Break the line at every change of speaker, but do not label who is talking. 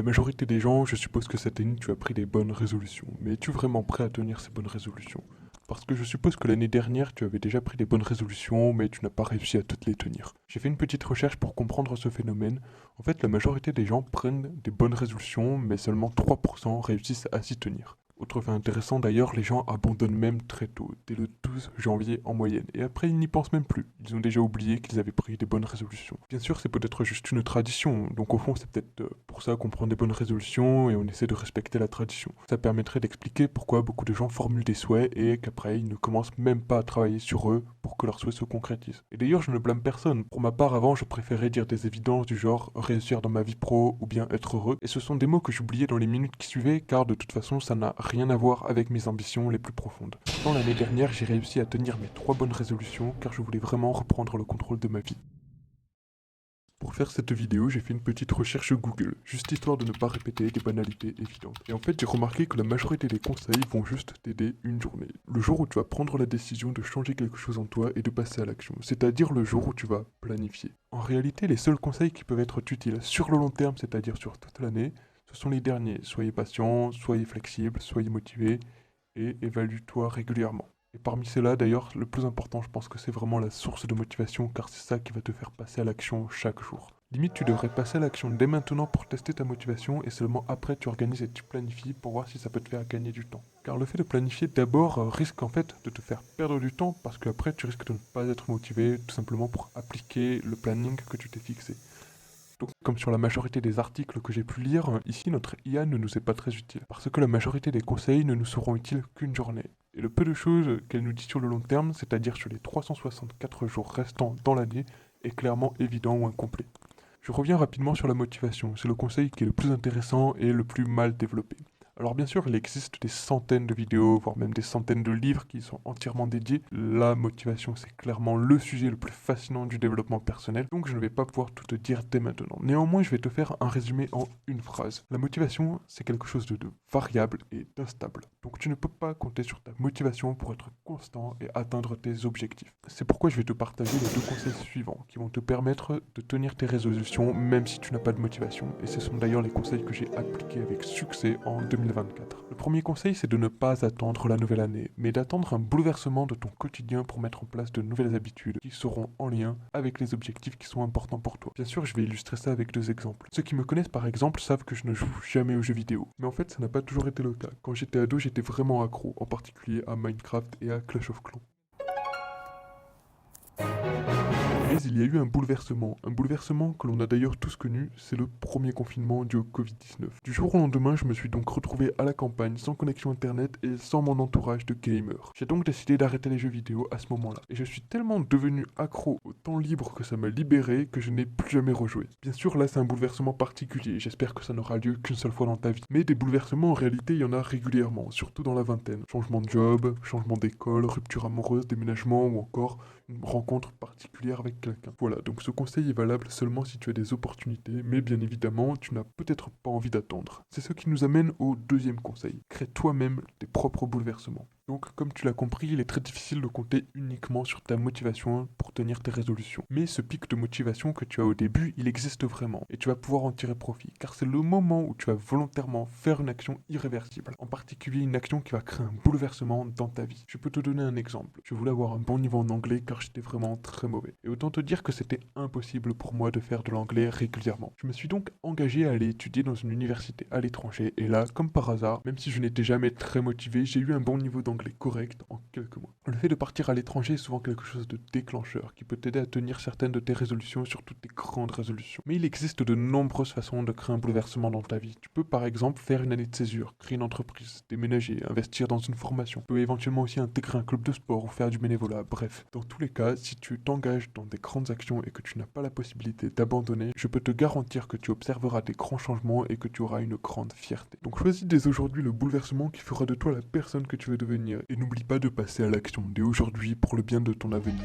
la majorité des gens, je suppose que cette année tu as pris des bonnes résolutions. Mais es-tu vraiment prêt à tenir ces bonnes résolutions? Parce que je suppose que l'année dernière tu avais déjà pris des bonnes résolutions, mais tu n'as pas réussi à toutes les tenir. J'ai fait une petite recherche pour comprendre ce phénomène. En fait, la majorité des gens prennent des bonnes résolutions, mais seulement 3% réussissent à s'y tenir. Autre fait intéressant d'ailleurs, les gens abandonnent même très tôt, dès le 12 janvier en moyenne, et après ils n'y pensent même plus, ils ont déjà oublié qu'ils avaient pris des bonnes résolutions. Bien sûr c'est peut-être juste une tradition, donc au fond c'est peut-être pour ça qu'on prend des bonnes résolutions et on essaie de respecter la tradition. Ça permettrait d'expliquer pourquoi beaucoup de gens formulent des souhaits et qu'après ils ne commencent même pas à travailler sur eux pour que leurs souhaits se concrétisent. Et d'ailleurs je ne blâme personne, pour ma part avant je préférais dire des évidences du genre réussir dans ma vie pro ou bien être heureux, et ce sont des mots que j'oubliais dans les minutes qui suivaient car de toute façon ça n'a rien à voir avec mes ambitions les plus profondes. Pourtant l'année dernière j'ai réussi à tenir mes 3 bonnes résolutions car je voulais vraiment reprendre le contrôle de ma vie. Pour faire cette vidéo, j'ai fait une petite recherche Google, juste histoire de ne pas répéter des banalités évidentes. Et en fait, j'ai remarqué que la majorité des conseils vont juste t'aider une journée. Le jour où tu vas prendre la décision de changer quelque chose en toi et de passer à l'action, c'est-à-dire le jour où tu vas planifier. En réalité, les seuls conseils qui peuvent être utiles sur le long terme, c'est-à-dire sur toute l'année, ce sont les derniers. Soyez patient, soyez flexible, soyez motivé et évalue-toi régulièrement. Et parmi ceux-là, d'ailleurs, le plus important, je pense que c'est vraiment la source de motivation, car c'est ça qui va te faire passer à l'action chaque jour. Limite, tu devrais passer à l'action dès maintenant pour tester ta motivation, et seulement après tu organises et tu planifies pour voir si ça peut te faire gagner du temps. Car le fait de planifier d'abord risque en fait de te faire perdre du temps, parce qu'après tu risques de ne pas être motivé, tout simplement pour appliquer le planning que tu t'es fixé. Donc, comme sur la majorité des articles que j'ai pu lire, ici notre IA ne nous est pas très utile, parce que la majorité des conseils ne nous seront utiles qu'une journée. Et le peu de choses qu'elle nous dit sur le long terme, c'est-à-dire sur les 364 jours restants dans l'année, est clairement évident ou incomplet. Je reviens rapidement sur la motivation, c'est le conseil qui est le plus intéressant et le plus mal développé. Alors bien sûr, il existe des centaines de vidéos, voire même des centaines de livres qui sont entièrement dédiés. La motivation, c'est clairement le sujet le plus fascinant du développement personnel, donc je ne vais pas pouvoir tout te dire dès maintenant. Néanmoins, je vais te faire un résumé en une phrase. La motivation, c'est quelque chose de variable et d'instable. Donc tu ne peux pas compter sur ta motivation pour être constant et atteindre tes objectifs. C'est pourquoi je vais te partager les 2 conseils suivants qui vont te permettre de tenir tes résolutions même si tu n'as pas de motivation. Et ce sont d'ailleurs les conseils que j'ai appliqués avec succès en 2024. Le premier conseil, c'est de ne pas attendre la nouvelle année, mais d'attendre un bouleversement de ton quotidien pour mettre en place de nouvelles habitudes qui seront en lien avec les objectifs qui sont importants pour toi. Bien sûr, je vais illustrer ça avec 2 exemples. Ceux qui me connaissent par exemple savent que je ne joue jamais aux jeux vidéo, mais en fait ça n'a pas toujours été le cas. Quand j'étais ado, j'étais vraiment accro, en particulier à Minecraft et à Clash of Clans. Mais il y a eu un bouleversement que l'on a d'ailleurs tous connu, c'est le premier confinement dû au Covid-19. Du jour au lendemain, je me suis donc retrouvé à la campagne, sans connexion internet et sans mon entourage de gamers. J'ai donc décidé d'arrêter les jeux vidéo à ce moment-là. Et je suis tellement devenu accro au temps libre que ça m'a libéré que je n'ai plus jamais rejoué. Bien sûr, là c'est un bouleversement particulier, j'espère que ça n'aura lieu qu'une seule fois dans ta vie. Mais des bouleversements en réalité, il y en a régulièrement, surtout dans la vingtaine. Changement de job, changement d'école, rupture amoureuse, déménagement ou encore une rencontre particulière avec quelqu'un. Voilà, donc ce conseil est valable seulement si tu as des opportunités, mais bien évidemment, tu n'as peut-être pas envie d'attendre. C'est ce qui nous amène au deuxième conseil. Crée toi-même tes propres bouleversements. Donc, comme tu l'as compris, il est très difficile de compter uniquement sur ta motivation pour tenir tes résolutions. Mais ce pic de motivation que tu as au début, il existe vraiment, et tu vas pouvoir en tirer profit, car c'est le moment où tu vas volontairement faire une action irréversible, en particulier une action qui va créer un bouleversement dans ta vie. Je peux te donner un exemple. Je voulais avoir un bon niveau en anglais car j'étais vraiment très mauvais. Et autant te dire que c'était impossible pour moi de faire de l'anglais régulièrement. Je me suis donc engagé à aller étudier dans une université à l'étranger, et là, comme par hasard, même si je n'étais jamais très motivé, j'ai eu un bon niveau d'anglais correct en quelques mois. Le fait de partir à l'étranger est souvent quelque chose de déclencheur qui peut t'aider à tenir certaines de tes résolutions, surtout tes grandes résolutions. Mais il existe de nombreuses façons de créer un bouleversement dans ta vie. Tu peux par exemple faire une année de césure, créer une entreprise, déménager, investir dans une formation. Tu peux éventuellement aussi intégrer un club de sport ou faire du bénévolat. Bref, dans tous les cas, si tu t'engages dans des grandes actions et que tu n'as pas la possibilité d'abandonner, je peux te garantir que tu observeras des grands changements et que tu auras une grande fierté. Donc choisis dès aujourd'hui le bouleversement qui fera de toi la personne que tu veux devenir. Et n'oublie pas de passer à l'action dès aujourd'hui pour le bien de ton avenir.